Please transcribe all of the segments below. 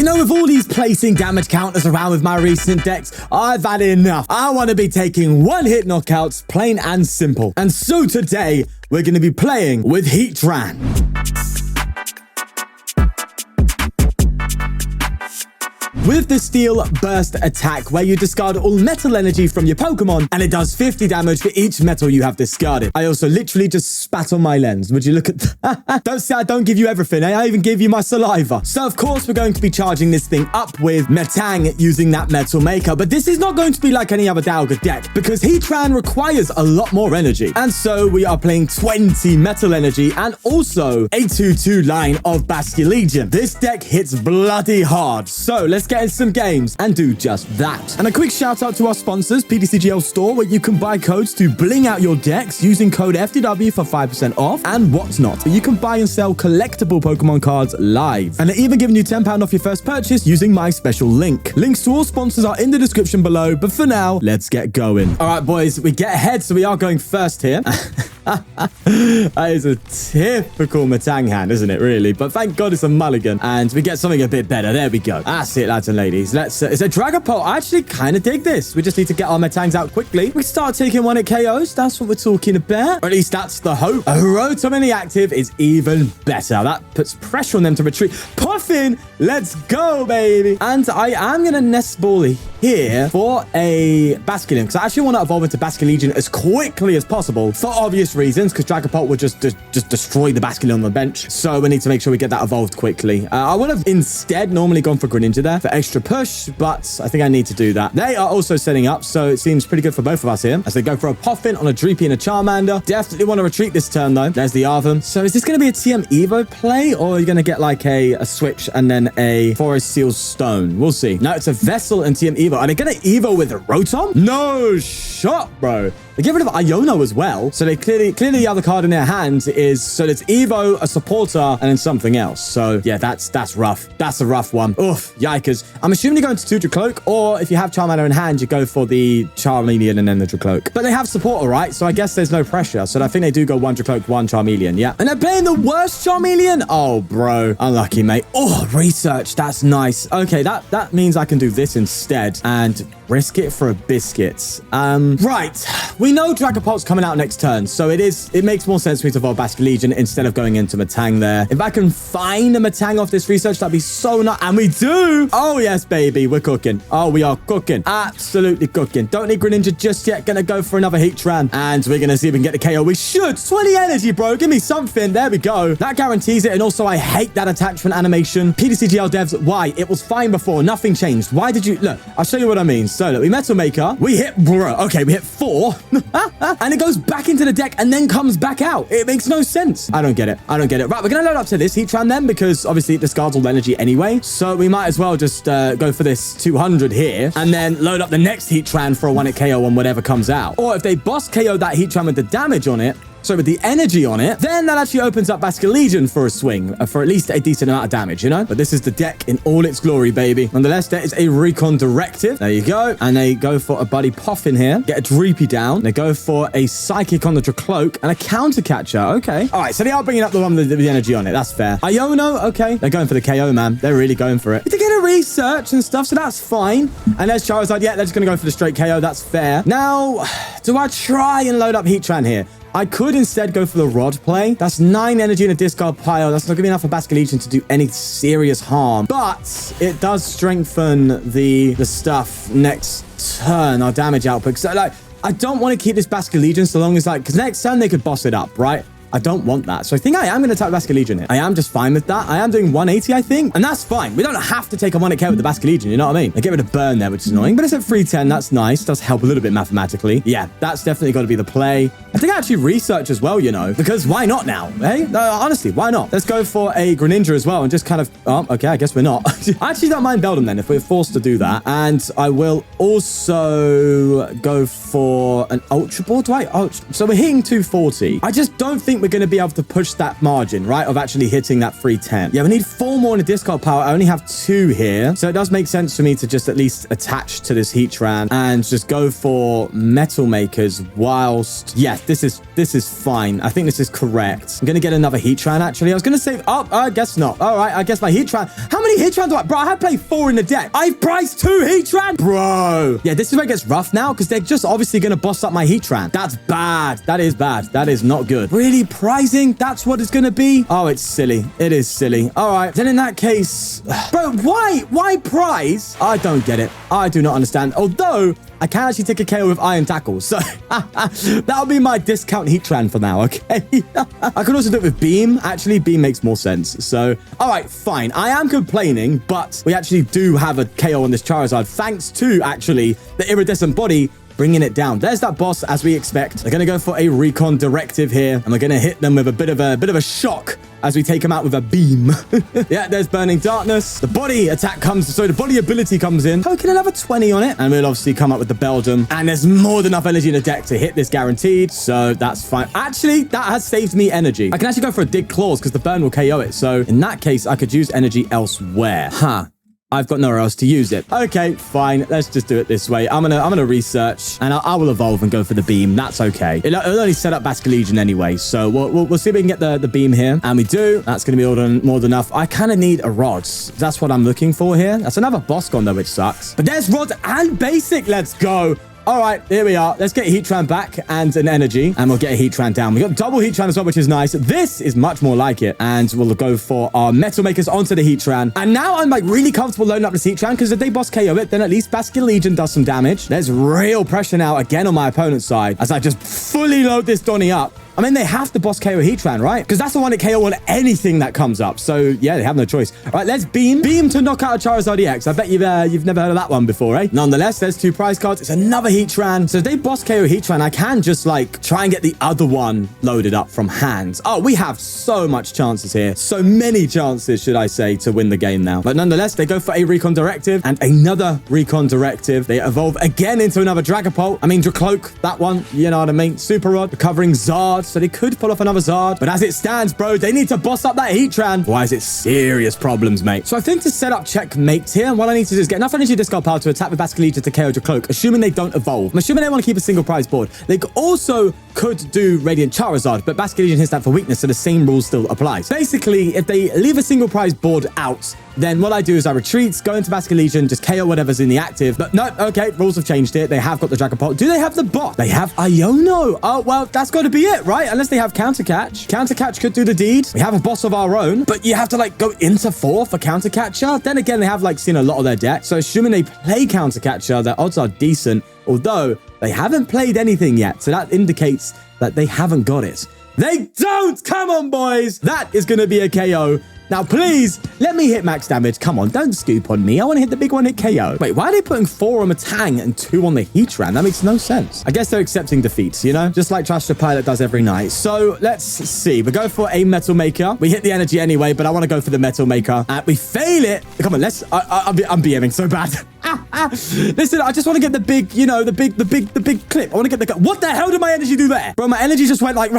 You know, with all these placing damage counters around with my recent decks, I've had enough. I want to be taking one-hit knockouts, plain and simple. And so today, we're going to be playing with Heatran. With the Steel Burst attack, where you discard all metal energy from your Pokemon, and it does 50 damage for each metal you have discarded. I also literally just spat on my lens. Would you look at that? Don't say I don't give you everything, eh? I even gave you my saliva. So, of course, we're going to be charging this thing up with Metang using that Metal Maker, but this is not going to be like any other Dialga deck, because Heatran requires a lot more energy. And so, we are playing 20 metal energy, and also a 2-2 line of Basculegion. This deck hits bloody hard. So, let's get in some games and do just that. And a quick shout out to our sponsors, ptcgl store, where you can buy codes to bling out your decks using code FTW for 5% off and whatnot. You can buy and sell collectible Pokemon cards live, and they're even giving you £10 off your first purchase using my special link. Links to all sponsors are in the description below, but for now, let's get going. All right, boys, we get ahead, so we are going first here. That is a typical Metang hand, isn't it, really? But thank God it's a mulligan, and we get something a bit better. There we go. That's it, lads and ladies. It's a Dragapult. I actually kind of dig this. We just need to get our Metangs out quickly. We start taking one at KOs. That's what we're talking about. Or at least that's the hope. A Rotom active is even better. That puts pressure on them to retreat. Poffin, let's go, baby. And I am going to Nest Ball here for a Basculin, because I actually want to evolve into Basculegion as quickly as possible for obvious reasons, because Dragapult would just destroy the Basculin on the bench. So we need to make sure we get that evolved quickly. I would have instead normally gone for Greninja there for extra push, but I think I need to do that. They are also setting up, so it seems pretty good for both of us here, as they go for a Poffin on a Dreepy and a Charmander. Definitely want to retreat this turn, though. There's the Arvum. So is this going to be a TM Evo play, or are you going to get like a switch and then a Forest Seal Stone? We'll see. No, it's a Vessel and TM Evo. Are they going to Evo with a Rotom? No shot, bro. They get rid of Iono as well. So they clearly the other card in their hands is, so it's Evo, a supporter, and then something else. So yeah, that's rough. That's a rough one. Oof, yikers. I'm assuming you go into Tutor Cloak, or if you have Charmander in hand, you go for the Charmeleon and then the Dracloak. But they have supporter, right? So I guess there's no pressure. So I think they do go one Dracloak, one Charmeleon, yeah. And they're playing the worst Charmeleon? Oh, bro. Unlucky, mate. Oh, research. That's nice. Okay, that means I can do this instead and risk it for a biscuit. Right. We know Dragapult's coming out next turn, so it makes more sense for me to evolve Basculegion instead of going into Metang there. If I can find a Metang off this research, that'd be so nice. And we do! Oh, yes, baby. We're cooking. Oh, we are cooking. Absolutely cooking. Don't need Greninja just yet. Gonna go for another Heatran. And we're gonna see if we can get the KO. We should. 20 energy, bro. Give me something. There we go. That guarantees it. And also, I hate that attachment animation. PTCGL devs, why? It was fine before. Nothing changed. Why did you... Look, I'll show you what I mean. So, look, we Metal Maker. We hit... Bro. Okay, we hit 4. And it goes back into the deck and then comes back out. It makes no sense. I don't get it. I don't get it. Right, we're going to load up to this Heatran then, because obviously it discards all the energy anyway. So we might as well just go for this 200 here and then load up the next Heatran for a 1-hit KO on whatever comes out. Or if they boss KO that Heatran with the damage on it, so with the energy on it, then that actually opens up Basculegion for a swing, for at least a decent amount of damage, you know? But this is the deck in all its glory, baby. Nonetheless, there is a Recon Directive. There you go. And they go for a Buddy Poffin here. Get a Dreepy down. They go for a Psychic on the Dracloak and a Counter Catcher. Okay. All right, so they are bringing up the one with the energy on it. That's fair. Iono, okay. They're going for the KO, man. They're really going for it. They get a research and stuff, so that's fine. And there's Charizard. Yeah, they're just going to go for the straight KO. That's fair. Now, do I try and load up Heatran here? I could instead go for the Rod play. That's 9 energy in a discard pile. That's not going to be enough for Basculegion to do any serious harm. But it does strengthen the stuff next turn, our damage output. So, like, I don't want to keep this Basculegion so long as, like, because next turn they could boss it up, right? I don't want that. So I think I am going to attack Basculegion here. I am just fine with that. I am doing 180, I think. And that's fine. We don't have to take a 1-hit KO with the Basculegion, you know what I mean? I get rid of burn there, which is annoying. But it's at 310. That's nice. Does help a little bit mathematically. Yeah, that's definitely got to be the play. I think I actually research as well, you know, because why not now? Hey, no, honestly, why not? Let's go for a Greninja as well and just kind of... Oh, okay, I guess we're not. I actually don't mind Beldum then if we're forced to do that. And I will also go for an Ultra Ball. So we're hitting 240. I just don't think we're going to be able to push that margin, right, of actually hitting that 310. Yeah, we need 4 more in a discard pile. I only have 2 here. So it does make sense for me to just at least attach to this Heatran and just go for Metal Makers whilst... Yeah, this is fine. I think this is correct. I'm going to get another Heatran, actually. I was going to say... Oh, I guess not. All right, I guess my Heatran... How many Heatrans do I... Bro, I have played 4 in the deck. I've priced 2 Heatran. Bro. Yeah, this is where it gets rough now because they're just obviously going to boss up my Heatran. That's bad. That is bad. That is not good. Really? Pricing? That's what it's going to be? Oh, it's silly. It is silly. All right. Then in that case... Bro, why? Why prize? I don't get it. I do not understand. Although... I can actually take a KO with Iron Tackle, so that'll be my discount Heatran for now, okay? I could also do it with Beam. Actually, Beam makes more sense. So, all right, fine. I am complaining, but we actually do have a KO on this Charizard, thanks to, actually, the Iridescent Body bringing it down. There's that boss, as we expect. They're going to go for a Recon Directive here, and we're going to hit them with a bit of a shock as we take them out with a beam. Yeah, there's Burning Darkness. The body attack comes, so the body ability comes in. Poking another 20 on it, and we'll obviously come up with the Beldum. And there's more than enough energy in the deck to hit this guaranteed, so that's fine. Actually, that has saved me energy. I can actually go for a Dig Claws because the burn will KO it. So in that case, I could use energy elsewhere. Huh. I've got nowhere else to use it. Okay, fine. Let's just do it this way. I'm gonna research, and I will evolve and go for the beam. That's okay. It'll only set up Basculegion anyway, so we'll see if we can get the beam here. And we do. That's gonna be more than enough. I kind of need a rod. That's what I'm looking for here. That's another boss gone though, which sucks. But there's rod and basic. Let's go. All right, here we are. Let's get Heatran back and an energy, and we'll get a Heatran down. We got double Heatran as well, which is nice. This is much more like it, and we'll go for our Metal Makers onto the Heatran. And now I'm like really comfortable loading up this Heatran because if they boss KO it, then at least Basculegion does some damage. There's real pressure now again on my opponent's side as I just fully load this Donnie up. I mean, they have to boss KO Heatran, right? Because that's the one that KO on anything that comes up. So, yeah, they have no choice. All right, let's beam. Beam to knock out a Charizard EX. I bet you've never heard of that one before, eh? Nonetheless, there's 2 prize cards. It's another Heatran. So if they boss KO Heatran, I can just, like, try and get the other one loaded up from hand. Oh, we have so much chances here. So many chances, should I say, to win the game now. But nonetheless, they go for a Recon Directive and another Recon Directive. They evolve again into another Dragapult. I mean, Dracloak, that one, you know what I mean? Super Rod, recovering Zard. So they could pull off another Zard. But as it stands, bro, they need to boss up that Heatran. Why is it serious problems, mate? So I think to set up checkmate here, what I need to do is get enough energy discard power to attack with Basculegion to KO Dracloak, assuming they don't evolve. I'm assuming they want to keep a single prize board. They also could do Radiant Charizard, but Basculegion hits that for weakness, so the same rule still applies. Basically, if they leave a single prize board out, then what I do is I retreat, go into Basculegion, just KO whatever's in the active. But no, okay, rules have changed here. They have got the Dragapult. Do they have the bot? They have Iono. Oh, well, that's got to be it, right? Unless they have Counter Catch. Counter Catch could do the deed. We have a boss of our own, but you have to, like, go into 4 for Counter Catcher. Then again, they have, like, seen a lot of their deck. So assuming they play Counter Catcher, their odds are decent, although they haven't played anything yet. So that indicates that they haven't got it. They don't! Come on, boys! That is going to be a KO. Now, please, let me hit max damage. Come on, don't scoop on me. I want to hit the big one, hit KO. Wait, why are they putting 4 on Metang and 2 on the Heatran? That makes no sense. I guess they're accepting defeats, you know? Just like Trash the Pilot does every night. So, let's see. We go for a Metal Maker. We hit the energy anyway, but I want to go for the Metal Maker. We fail it. Come on, let's... I'm BMing so bad. Listen, I just want to get the big, you know, the big clip. I want to get the... What the hell did my energy do there? Bro, my energy just went like...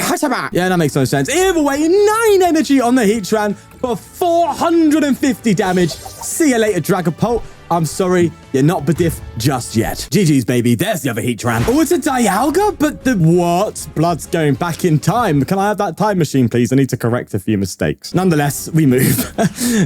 Yeah, that makes no sense. Either way, 9 energy on the Heatran for 450 damage. See you later, Dragapult. I'm sorry, you're not Badiff just yet. GG's, baby. There's the other Heatran. Oh, it's a Dialga, but the what? Blood's going back in time. Can I have that time machine, please? I need to correct a few mistakes. Nonetheless, we move.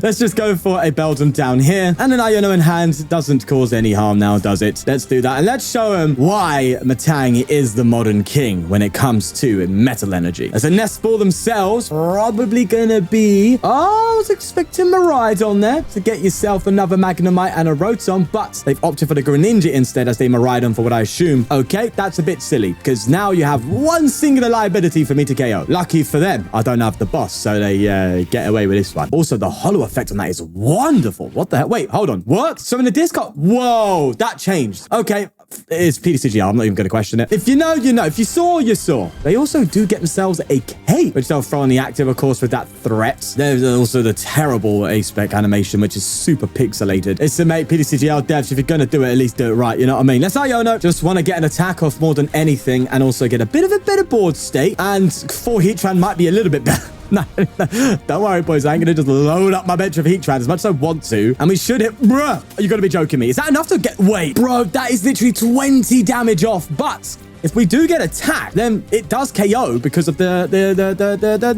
Let's just go for a Beldum down here. And an Iono in hand doesn't cause any harm now, does it? Let's do that. And let's show him why Metang is the modern king when it comes to metal energy. As a Nest Ball themselves, probably gonna be... Oh, I was expecting Miraidon there to get yourself another Magnemite and a Rotom, but they've opted for the Greninja instead as they Miraidon for what I assume. Okay, that's a bit silly because now you have one singular liability for me to KO. Lucky for them, I don't have the boss, so they get away with this one. Also, the holo effect on that is wonderful. What the hell? Wait, hold on. What? So in the discard... Whoa, that changed. Okay, it's ptcgl. I'm not even going to question it. If you know, you know. If you saw, you saw. They also do get themselves a cape, which they'll throw on the active, of course, with that threat. There's also the terrible A-spec animation, which is super pixelated. It's to make ptcgl devs, if you're going to do it, at least do it right. You know what I mean? Let's Iono. Just want to get an attack off more than anything and also get a bit of a better board state. And 4 Heatran might be a little bit better. No, don't worry, boys. I ain't going to just load up my bench of Heatran as much as I want to. And we should hit... Bruh, you got to be joking me. Is that enough to get... Wait, bro, that is literally 20 damage off. But if we do get attacked, then it does KO because of the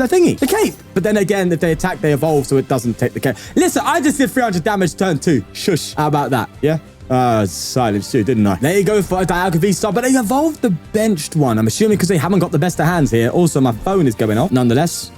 thingy, the cape. But then again, if they attack, they evolve, so it doesn't take the cape. Listen, I just did 300 damage turn 2. Shush. How about that? Yeah? Silence too, didn't I? There you go for a Dialga V-Star, but they evolved the benched one. I'm assuming because they haven't got the best of hands here. Also, my phone is going off. Nonetheless,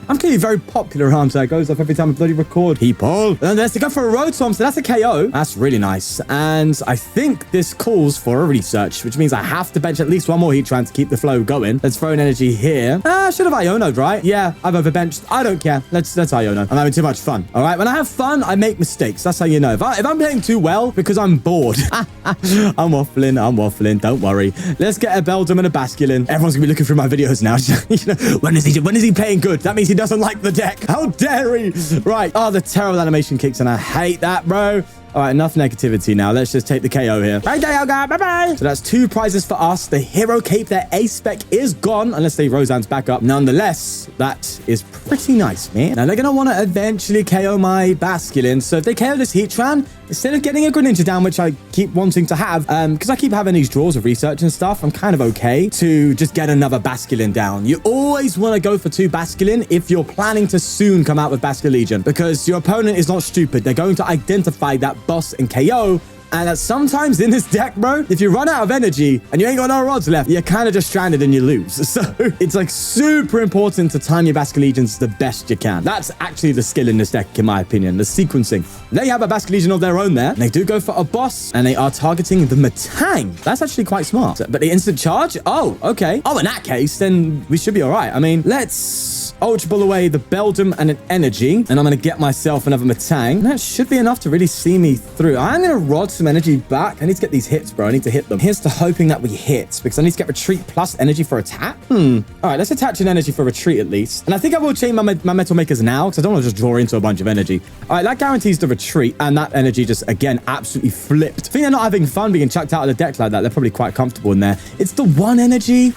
I'm clearly very popular around, so it goes off every time I bloody record. People. And there's to go for a Rotom, so that's a KO. That's really nice. And I think this calls for a research, which means I have to bench at least one more Heatran to keep the flow going. Let's throw an energy here. I should have Iono'd, right? Yeah, I've overbenched. I don't care. Let's Iono. I'm having too much fun. All right, when I have fun, I make mistakes. That's how you know. If I'm playing too well, because I'm bored. I'm waffling. Don't worry. Let's get a Beldum and a Basculin. Everyone's gonna be looking through my videos now. You know, when is he playing good? That means he doesn't like the deck. How dare he? Right. Oh, the terrible animation kicks, and I hate that, bro. All right, enough negativity now. Let's just take the KO here. Bye, Dialga. Bye-bye. So that's 2 prizes for us. The hero cape, their A-spec is gone, unless they Rosan's back up. Nonetheless, that is pretty nice, man. Now, they're going to want to eventually KO my Basculin. So if they KO this Heatran, instead of getting a Greninja down, which I keep wanting to have, because I keep having these draws of research and stuff, I'm kind of okay to just get another Basculin down. You always want to go for 2 Basculin if you're planning to soon come out with Basculegion, because your opponent is not stupid. They're going to identify that boss and KO. And sometimes in this deck, bro, if you run out of energy and you ain't got no rods left, you're kind of just stranded and you lose. So it's like super important to time your Basculegions the best you can. That's actually the skill in this deck, in my opinion, the sequencing. They have a Basculegion of their own there. And they do go for a boss and they are targeting the Metang. That's actually quite smart. But the instant charge? Oh, okay. Oh, in that case, then we should be all right. I mean, let's Ultra Ball away the Beldum and an energy. And I'm going to get myself another Metang. That should be enough to really see me through. I'm going to rod some energy back. I need to get these hits, bro. I need to hit them. Here's to hoping that we hit, because I need to get retreat plus energy for attack. All right, let's attach an energy for retreat at least. And I think I will chain my Metal Makers now, because I don't want to just draw into a bunch of energy. All right, that guarantees the retreat, and that energy just, again, absolutely flipped. I think they're not having fun being chucked out of the deck like that. They're probably quite comfortable in there. It's the one energy.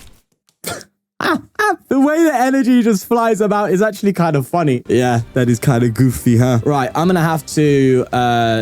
The way the energy just flies about is actually kind of funny. Yeah, that is kind of goofy, huh? Right, I'm gonna have to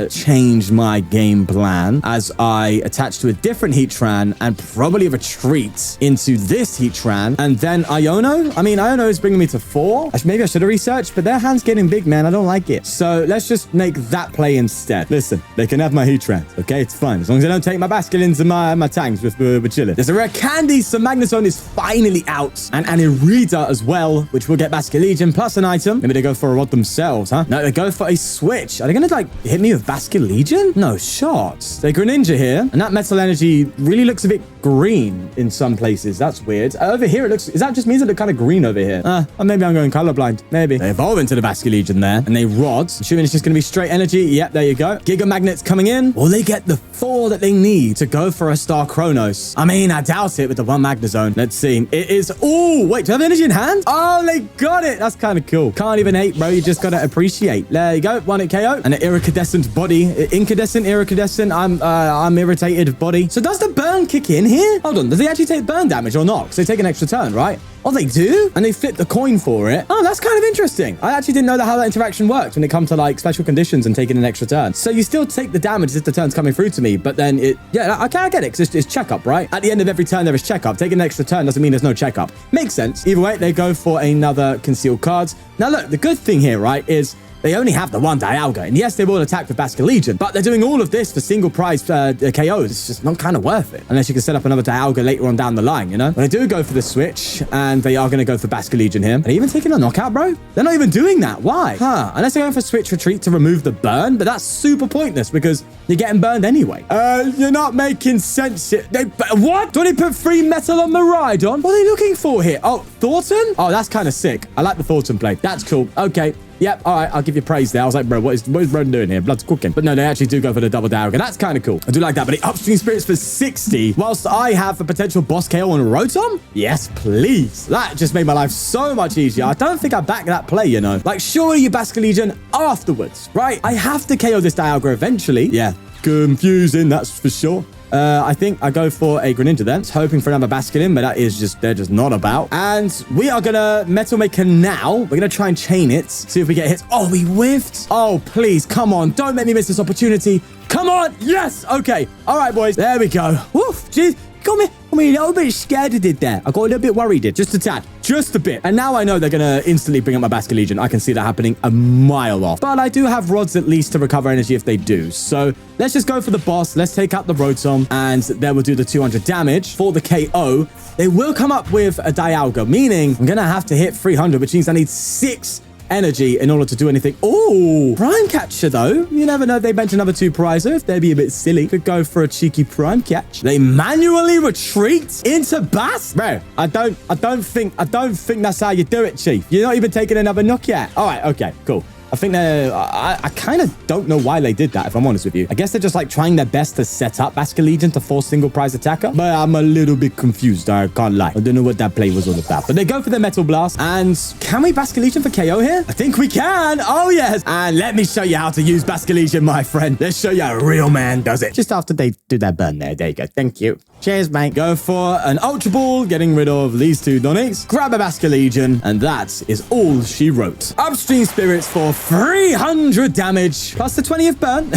change my game plan as I attach to a different Heatran and probably retreat into this Heatran and then Iono. I mean, Iono is bringing me to 4. Maybe I should have researched, but their hand's getting big, man. I don't like it. So let's just make that play instead. Listen, they can have my Heatrans, okay? It's fine. As long as they don't take my Basculins and my tanks, we're chilling. There's a rare candy, so Magnezone is finally out. And Anirida as well, which will get Basculegion plus an item. Maybe they go for a rod themselves, huh? No, they go for a switch. Are they going to, like, hit me with Basculegion? No shots. They Greninja here, and that metal energy really looks a bit green in some places. That's weird. Over here, it looks... Is that just means that they're kind of green over here? Or maybe I'm going colorblind. Maybe. They evolve into the Basculegion there, and they rod. Assuming it's just going to be straight energy. Yep, there you go. Giga Magnets coming in. Will they get the 4 that they need to go for a Star Chronos? I mean, I doubt it with the 1 Magnezone. Let's see. It is... Oh, wait, do you have energy in hand? Oh, they got it. That's kind of cool. Can't even hate, bro. You just got to appreciate. There you go. 1 hit KO. And an iridescent body. Iridescent. I'm irritated body. So does the burn kick in here? Hold on. Does he actually take burn damage or not? Because they take an extra turn, right? Oh, they do? And they flip the coin for it. Oh, that's kind of interesting. I actually didn't know how that interaction worked when it comes to, like, special conditions and taking an extra turn. So you still take the damage if the turn's coming through to me, but then it... Yeah, okay, I get it, because it's checkup, right? At the end of every turn, there is checkup. Taking an extra turn doesn't mean there's no checkup. Makes sense. Either way, they go for another concealed card. Now, look, the good thing here, right, is... They only have the 1 Dialga, and yes, they will attack with Basculegion, but they're doing all of this for single prize KOs. It's just not kind of worth it, unless you can set up another Dialga later on down the line, you know? But they do go for the switch, and they are going to go for Basculegion here. Are they even taking a knockout, bro? They're not even doing that. Why? Unless they're going for switch retreat to remove the burn, but that's super pointless, because You're getting burned anyway. You're not making sense. What? Do they put free metal on Miraidon? What are they looking for here? Oh, Thornton? Oh, that's kind of sick. I like the Thornton play. That's cool. Okay. Yep, all right, I'll give you praise there. I was like, bro, what is bro doing here? Blood's cooking. But no, they actually do go for the double Dialga. That's kind of cool. I do like that. But the upstream spirits for 60, whilst I have a potential boss KO on Rotom? Yes, please. That just made my life so much easier. I don't think I back that play, you know. Like, surely you Basculegion afterwards, right? I have to KO this Dialga eventually. Yeah, confusing, that's for sure. I think I go for a Greninja then. Hoping for another Basculin, but that is just, they're just not about. And we are going to Metal Maker now. We're going to try and chain it. See if we get hits. Oh, we whiffed. Oh, please, come on. Don't make me miss this opportunity. Come on. Yes. Okay. All right, boys. There we go. Woof. Jeez. Got me a little bit scared of it there. I got a little bit worried. Just a tad. Just a bit. And now I know they're going to instantly bring up my Basculegion. I can see that happening a mile off. But I do have rods at least to recover energy if they do. So let's just go for the boss. Let's take out the Rotom. And then we'll do the 200 damage for the KO. They will come up with a Dialga, meaning I'm going to have to hit 300, which means I need 6 energy in order to do anything. Oh, Prime Catcher though. You never know. They bench another 2 Parizer. If they'd be a bit silly, could go for a cheeky Prime Catch. They manually retreat into Bass. Bro, I don't think that's how you do it, Chief. You're not even taking another knock yet. All right. Okay, cool. I think I kind of don't know why they did that, if I'm honest with you. I guess they're just like trying their best to set up Basculegion to force single prize attacker. But I'm a little bit confused. I can't lie. I don't know what that play was all about. But they go for the Metal Blast. And can we Basculegion for KO here? I think we can. Oh, yes. And let me show you how to use Basculegion, my friend. Let's show you a real man does it. Just after they do that burn there. There you go. Thank you. Cheers, mate. Go for an Ultra Ball, getting rid of these 2 Donix. Grab a Basculegion, and that is all she wrote. Upstream Spirits for 300 damage, plus the 20th burn.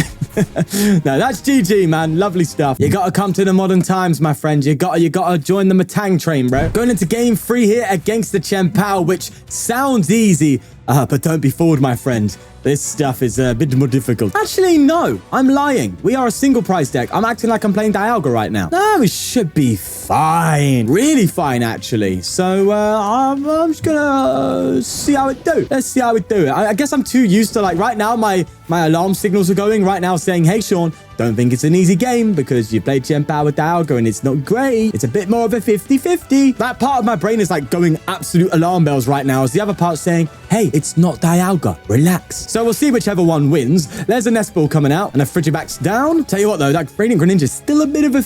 No, that's GG, man. Lovely stuff. You gotta come to the modern times, my friend. You gotta join the Metang train, bro. Going into game 3 here against the Chien-Pao, which sounds easy, but don't be fooled, my friend. This stuff is a bit more difficult. Actually, no. I'm lying. We are a single prize deck. I'm acting like I'm playing Dialga right now. No, it should be fine. Really fine, actually. So, I'm just gonna see how it do. Let's see how it do. I guess I'm too used to, like, right now, my alarm signals are going right now saying, hey, Sean, don't think it's an easy game because you played Chien-Pao with Dialga and it's not great. It's a bit more of a 50-50. That part of my brain is like going absolute alarm bells right now as the other part's saying, hey, it's not Dialga. Relax. So we'll see whichever one wins. There's a Nest Ball coming out and a Frigibac's down. Tell you what though, that Radiant Greninja is still a bit of a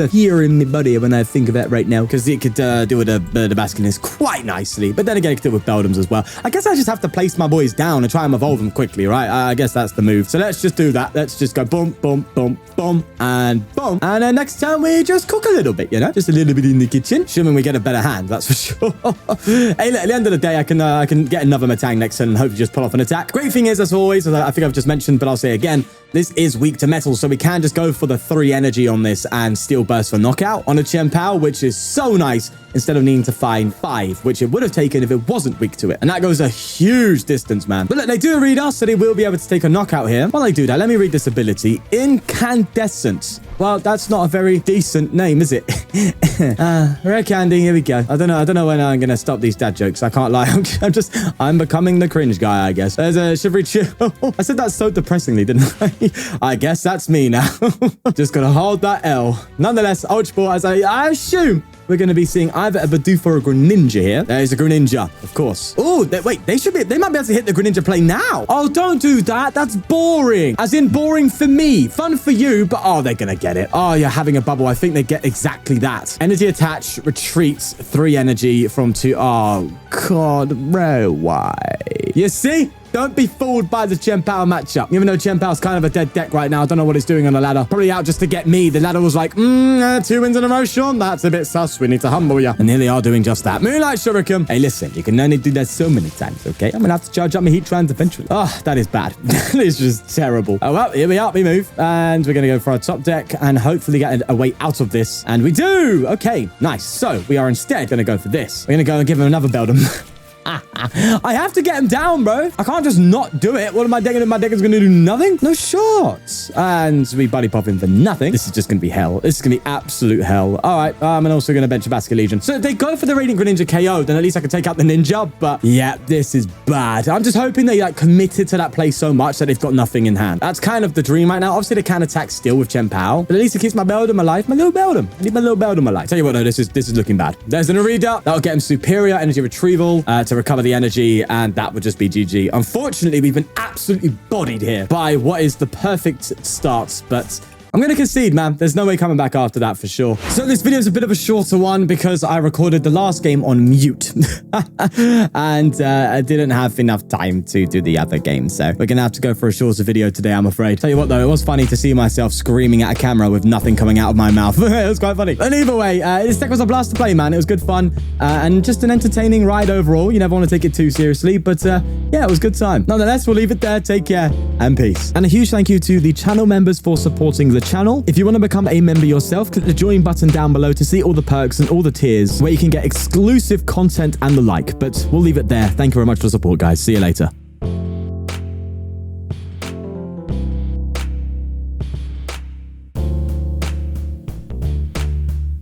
here in my body when I think of it right now, because it could deal with the Basculins quite nicely. But then again, it could deal with Beldums as well. I guess I just have to place my boys down and try and evolve them quickly, right? I guess that's the move. So let's just do that. Let's just go boom, boom, boom, boom, and boom. And then next time we just cook a little bit, you know, just a little bit in the kitchen. Assuming we get a better hand, that's for sure. Hey, look, at the end of the day, I can get another Metang next turn and hopefully just pull off an attack. Great thing is, as always, as I think I've just mentioned, but I'll say again, this is weak to metal, so we can just go for the 3 energy on this and Steel Burst for knockout on a Chien-Pao, which is so nice, instead of needing to find 5, which it would have taken if it wasn't weak to it. And that goes a huge distance, man. But look, they do read us, so they will be able to take a knockout here. While they do that, let me read this ability. Incandescent. Well, that's not a very decent name, is it? Rare Candy, here we go. I don't know when I'm going to stop these dad jokes. I can't lie. I'm becoming the cringe guy, I guess. There's a Shivery Chill. I said that so depressingly, didn't I? I guess that's me now. Just got to hold that L. Nonetheless, Ultra Ball, as I assume, we're going to be seeing either a Bidoof or a Greninja here. There's a Greninja, of course. Oh, wait, they might be able to hit the Greninja play now. Oh, don't do that. That's boring. As in boring for me. Fun for you, but oh, they're going to get it. Oh, you're having a bubble. I think they get exactly that. Energy attach, retreats, 3 energy from 2. Oh, God, bro, why? You see? Don't be fooled by the Chien-Pao matchup. Even though Chien-Pao's kind of a dead deck right now. I don't know what it's doing on the ladder. Probably out just to get me. The ladder was like, 2 wins in a row, Sean. That's a bit sus. We need to humble you. And here they are doing just that. Moonlight Shuriken. Hey, listen, you can only do that so many times, okay? I'm going to have to charge up my Heatrans eventually. Oh, that is bad. That is just terrible. Oh, well, here we are. We move. And we're going to go for our top deck and hopefully get a way out of this. And we do. Okay, nice. So we are instead going to go for this. We're going to go and give him another Beldum. I have to get him down, bro. I can't just not do it. What am I doing? My deck is going to do nothing? No shot. And we Buddy Poffin for nothing. This is just going to be hell. This is going to be absolute hell. All right. I'm also going to bench a Basculegion. So if they go for the Radiant Greninja KO, then at least I can take out the Ninja. But yeah, this is bad. I'm just hoping they like committed to that play so much that they've got nothing in hand. That's kind of the dream right now. Obviously, they can attack still with Chen Pao, but at least it keeps my Beldum alive. My little Beldum. I need my little Beldum alive. Tell you what, though, this is looking bad. There's an Arida. That'll get him superior energy retrieval to recover the energy, and that would just be GG. Unfortunately, we've been absolutely bodied here by what is the perfect start, but I'm going to concede, man. There's no way coming back after that for sure. So this video is a bit of a shorter one because I recorded the last game on mute and I didn't have enough time to do the other game. So we're going to have to go for a shorter video today, I'm afraid. Tell you what, though, it was funny to see myself screaming at a camera with nothing coming out of my mouth. It was quite funny. And either way, this deck was a blast to play, man. It was good fun and just an entertaining ride overall. You never want to take it too seriously, but yeah, it was a good time. Nonetheless, we'll leave it there. Take care and peace. And a huge thank you to the channel members for supporting the channel. If you want to become a member yourself, click the join button down below to see all the perks and all the tiers where you can get exclusive content and the like. But we'll leave it there. Thank you very much for the support, guys. See you later.